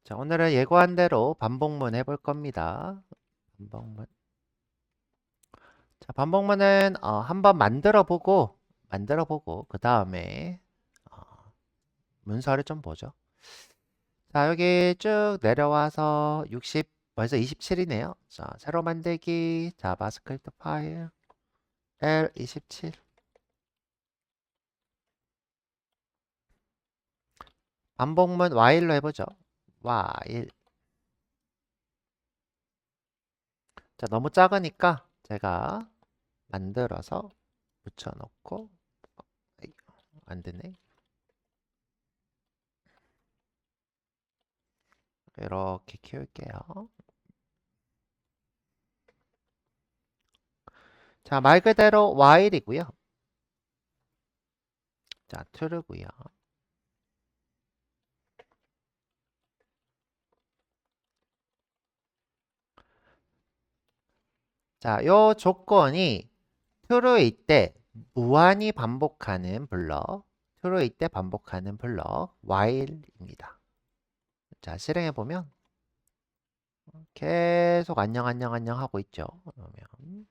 자, 오늘은 예고한 대로 반복문 해볼 겁니다. 반복문. 자, 반복문은 한번 만들어 보고 그 다음에 문서를 좀 보죠. 자, 여기 쭉 내려와서 60, 벌써 27이네요. 자, 새로 만들기, 자바스크립트 파일, L27. 반복문 while로 해보죠. while. 자, 너무 작으니까 제가 만들어서 붙여놓고, 안 되네. 이렇게 키울게요. 자, 말 그대로 while이고요. 자, true고요. 자, 요 조건이 true일 때 무한히 반복하는 블럭, true일 때 반복하는 블럭 while입니다. 자, 실행해 보면 계속 안녕 안녕 안녕 하고 있죠. 그러면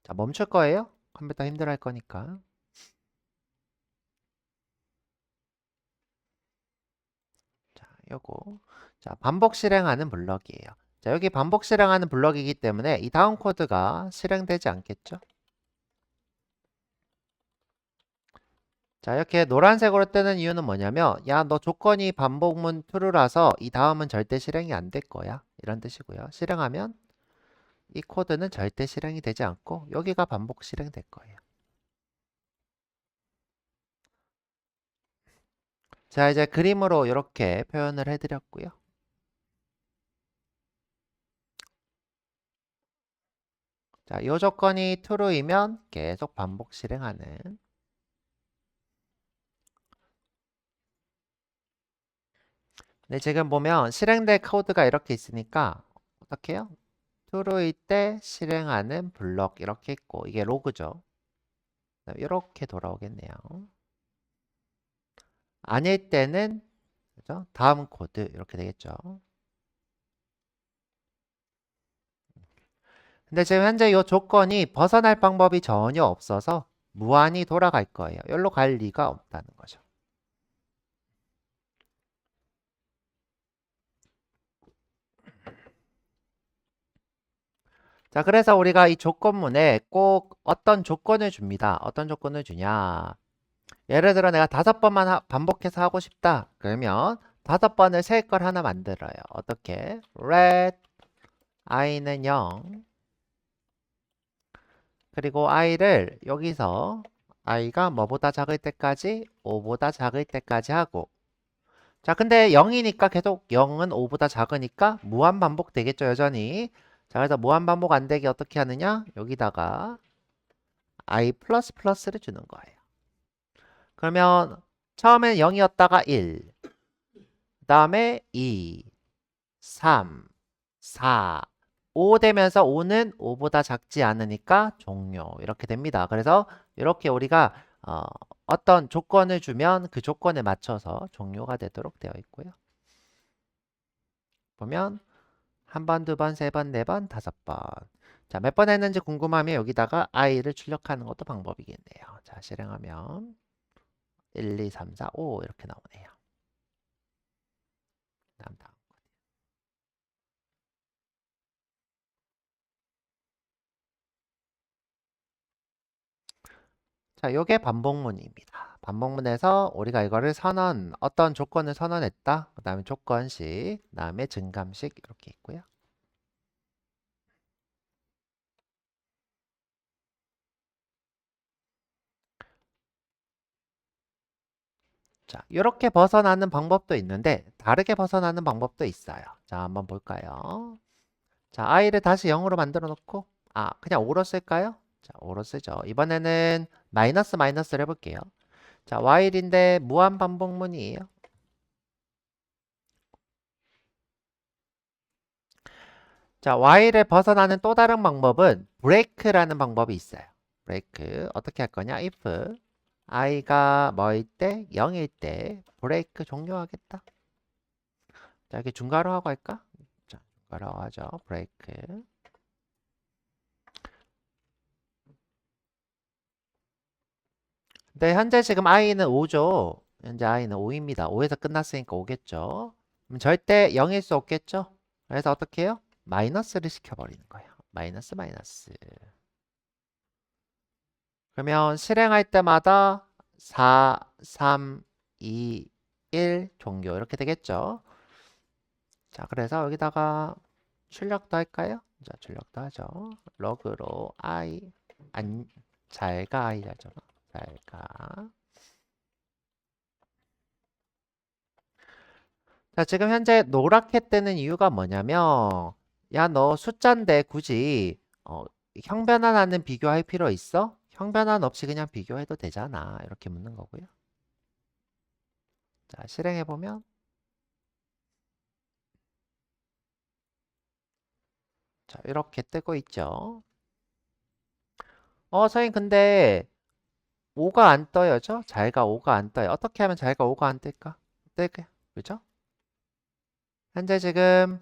자, 멈출 거예요. 컴퓨터 힘들어할 거니까. 자, 요거. 자, 반복 실행하는 블럭이에요. 자, 여기 반복 실행하는 블럭이기 때문에 이 다음 코드가 실행되지 않겠죠? 자, 이렇게 노란색으로 뜨는 이유는 뭐냐면, 야, 너 조건이 반복문 true라서 이 다음은 절대 실행이 안 될 거야. 이런 뜻이고요. 실행하면 이 코드는 절대 실행이 되지 않고 여기가 반복 실행될 거예요. 자, 이제 그림으로 이렇게 표현을 해드렸고요. 자, 이 조건이 true이면 계속 반복 실행하는. 근데 지금 보면 실행될 코드가 이렇게 있으니까 어떻게 해요? true일 때 실행하는 블럭 이렇게 있고 이게 로그죠. 이렇게 돌아오겠네요. 아닐 때는 그죠? 다음 코드 이렇게 되겠죠. 근데 지금 현재 이 조건이 벗어날 방법이 전혀 없어서 무한히 돌아갈 거예요. 여기로 갈 리가 없다는 거죠. 자, 그래서 우리가 이 조건문에 꼭 어떤 조건을 줍니다. 어떤 조건을 주냐. 예를 들어 내가 5번만 반복해서 하고 싶다. 그러면 5번을 셀 걸 하나 만들어요. 어떻게? let i는 0. 그리고 i를 여기서 i가 뭐보다 작을 때까지 5보다 작을 때까지 하고 자 근데 0이니까 계속 0은 5보다 작으니까 무한 반복 되겠죠 여전히 자 그래서 무한 반복 안 되게 어떻게 하느냐 여기다가 i 플러스 플러스를 주는 거예요 그러면 처음엔 0이었다가 1 그 다음에 2 3 4 5 되면서 5는 5보다 작지 않으니까 종료 이렇게 됩니다. 그래서 이렇게 우리가 어떤 조건을 주면 그 조건에 맞춰서 종료가 되도록 되어 있고요. 보면 한 번, 두 번, 세 번, 네 번, 5번. 자, 몇 번 했는지 궁금하면 여기다가 i를 출력하는 것도 방법이겠네요. 자, 실행하면 1, 2, 3, 4, 5 이렇게 나오네요. 다음. 자, 요게 반복문입니다. 반복문에서 우리가 이거를 어떤 조건을 선언했다. 그 다음에 조건식, 그 다음에 증감식 이렇게 있고요. 자, 이렇게 벗어나는 방법도 있는데 다르게 벗어나는 방법도 있어요. 자, 한번 볼까요? 자, i를 다시 0으로 만들어 놓고 그냥 5로 쓸까요? 자, 5로 쓰죠. 이번에는 마이너스 마이너스를 해볼게요. 자, while인데 무한 반복문이에요. 자, while을 벗어나는 또 다른 방법은 break라는 방법이 있어요. break 어떻게 할 거냐? if i가 뭐일 때? 0일 때 break 종료하겠다. 자, 여기 중괄호 하고 할까? 자, 중괄호 하죠. 브레이크. 네, 현재 지금 i는 5죠. 현재 i는 5입니다. 5에서 끝났으니까 5겠죠. 그럼 절대 0일 수 없겠죠? 그래서 어떻게 해요? 마이너스를 시켜버리는 거예요. 마이너스 마이너스. 그러면 실행할 때마다 4, 3, 2, 1 종료 이렇게 되겠죠. 자, 그래서 여기다가 출력도 할까요? 자, 출력도 하죠. 러그로 i 잘가 i 하죠. 잘가. 자, 지금 현재 노랗게 뜨는 이유가 뭐냐면 야, 너 숫자인데 굳이 형변환하는 비교할 필요 있어? 형변환 없이 그냥 비교해도 되잖아. 이렇게 묻는 거고요. 자, 실행해 보면 자, 이렇게 뜨고 있죠. 선생님 근데 5가 안 떠요죠? 잘가 5가 안 떠요. 어떻게 하면 잘가 5가 안 뜰까? 뜰게. 그죠? 현재 지금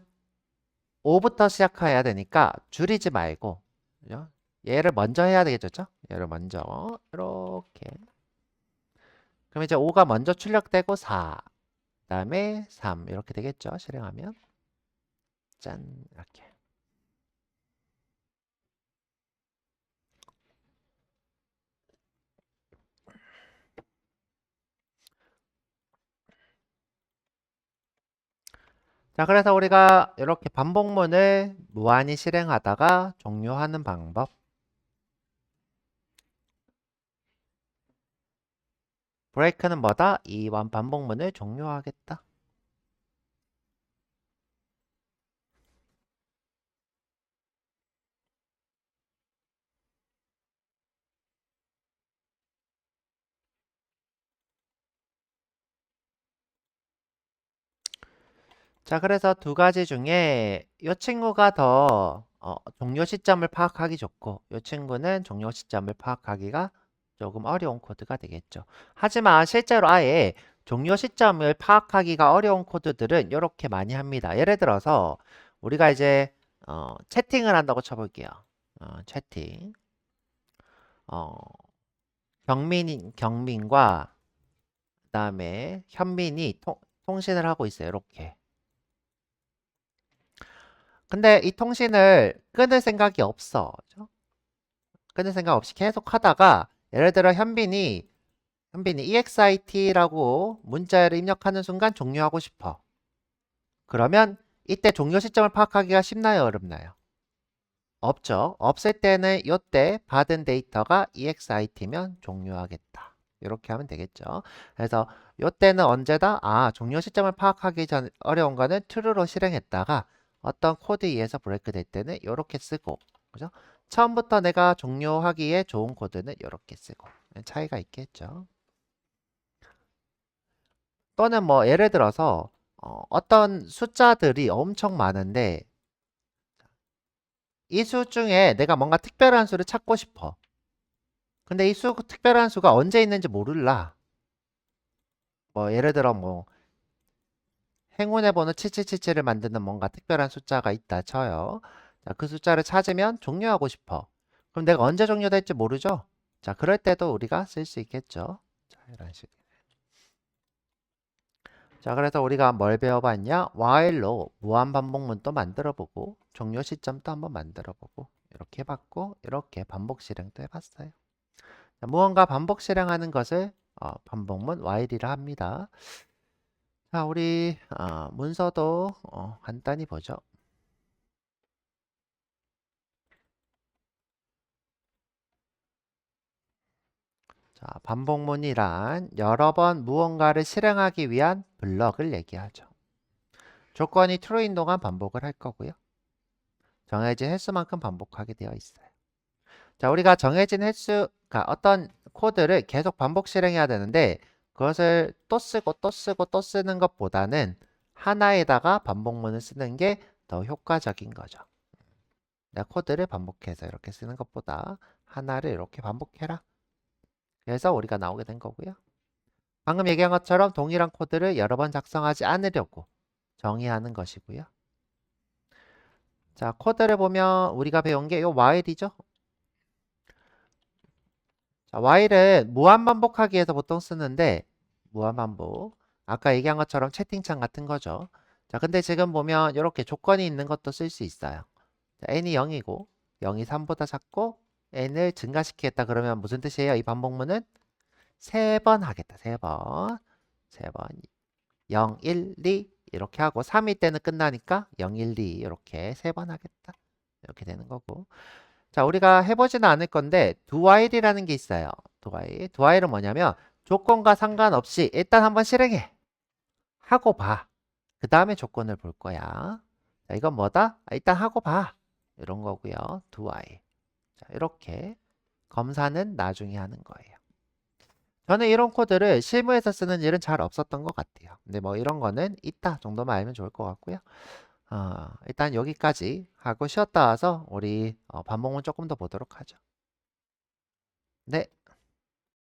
5부터 시작해야 되니까 줄이지 말고 그죠? 얘를 먼저 해야 되겠죠? 얘를 먼저 이렇게 그럼 이제 5가 먼저 출력되고 4 그다음에 3 이렇게 되겠죠? 실행하면 짠 이렇게 자 그래서 우리가 이렇게 반복문을 무한히 실행하다가 종료하는 방법 브레이크는 뭐다? 이 반복문을 종료하겠다. 자, 그래서 두 가지 중에 이 친구가 더 종료 시점을 파악하기 좋고 이 친구는 종료 시점을 파악하기가 조금 어려운 코드가 되겠죠. 하지만 실제로 아예 종료 시점을 파악하기가 어려운 코드들은 이렇게 많이 합니다. 예를 들어서 우리가 이제 채팅을 한다고 쳐볼게요. 채팅. 어, 경민과 그다음에 현민이 통신을 하고 있어요. 이렇게. 근데 이 통신을 끊을 생각이 없어. 그죠? 끊을 생각 없이 계속 하다가 예를 들어 현빈이 EXIT라고 문자를 입력하는 순간 종료하고 싶어. 그러면 이때 종료 시점을 파악하기가 쉽나요? 어렵나요? 없죠. 없을 때는 이때 받은 데이터가 EXIT면 종료하겠다. 이렇게 하면 되겠죠. 그래서 이때는 언제다? 종료 시점을 파악하기 전 어려운 거는 true로 실행했다가 어떤 코드에 의해서 브레이크 될 때는 이렇게 쓰고 그죠? 처음부터 내가 종료하기에 좋은 코드는 이렇게 쓰고 차이가 있겠죠. 또는 뭐 예를 들어서 어떤 숫자들이 엄청 많은데 이 수 중에 내가 뭔가 특별한 수를 찾고 싶어. 근데 이 특별한 수가 언제 있는지 몰라. 뭐 예를 들어 뭐 행운의 번호 7777을 만드는 뭔가 특별한 숫자가 있다 쳐요. 자, 그 숫자를 찾으면 종료하고 싶어. 그럼 내가 언제 종료될지 모르죠? 자, 그럴 때도 우리가 쓸 수 있겠죠. 자, 이런 식으로. 자, 그래서 우리가 뭘 배워봤냐? while로 무한 반복문도 만들어보고 종료 시점도 한번 만들어보고 이렇게 해봤고 이렇게 반복 실행도 해봤어요. 자, 무언가 반복 실행하는 것을 반복문 while이라 합니다. 자, 우리 문서도 간단히 보죠. 자, 반복문이란 여러 번 무언가를 실행하기 위한 블럭을 얘기하죠. 조건이 true인 동안 반복을 할 거고요. 정해진 횟수만큼 반복하게 되어 있어요. 자, 우리가 정해진 횟수가 어떤 코드를 계속 반복 실행해야 되는데 그것을 또 쓰고 또 쓰고 또 쓰는 것보다는 하나에다가 반복문을 쓰는 게 더 효과적인 거죠. 내가 코드를 반복해서 이렇게 쓰는 것보다 하나를 이렇게 반복해라. 그래서 우리가 나오게 된 거고요. 방금 얘기한 것처럼 동일한 코드를 여러 번 작성하지 않으려고 정의하는 것이고요. 자, 코드를 보면 우리가 배운 게 요 while이죠. 자, while은 무한반복하기 위해서 보통 쓰는데 무한반복. 아까 얘기한 것처럼 채팅창 같은 거죠. 자, 근데 지금 보면 이렇게 조건이 있는 것도 쓸 수 있어요. 자, n이 0이고 0이 3보다 작고 n을 증가시키겠다 그러면 무슨 뜻이에요? 이 반복문은 3번 하겠다. 3번. 3번. 0, 1, 2 이렇게 하고 3일 때는 끝나니까 0, 1, 2 이렇게 3번 하겠다. 이렇게 되는 거고. 자, 우리가 해보지는 않을 건데 do while이라는 게 있어요. do while. do while은 뭐냐면 조건과 상관없이 일단 한번 실행해. 하고 봐. 그 다음에 조건을 볼 거야. 자, 이건 뭐다? 일단 하고 봐. 이런 거고요. do while. 자, 이렇게 검사는 나중에 하는 거예요. 저는 이런 코드를 실무에서 쓰는 일은 잘 없었던 것 같아요. 근데 뭐 이런 거는 있다 정도만 알면 좋을 것 같고요. 일단 여기까지 하고 쉬었다 와서 우리 반복문 조금 더 보도록 하죠. 네.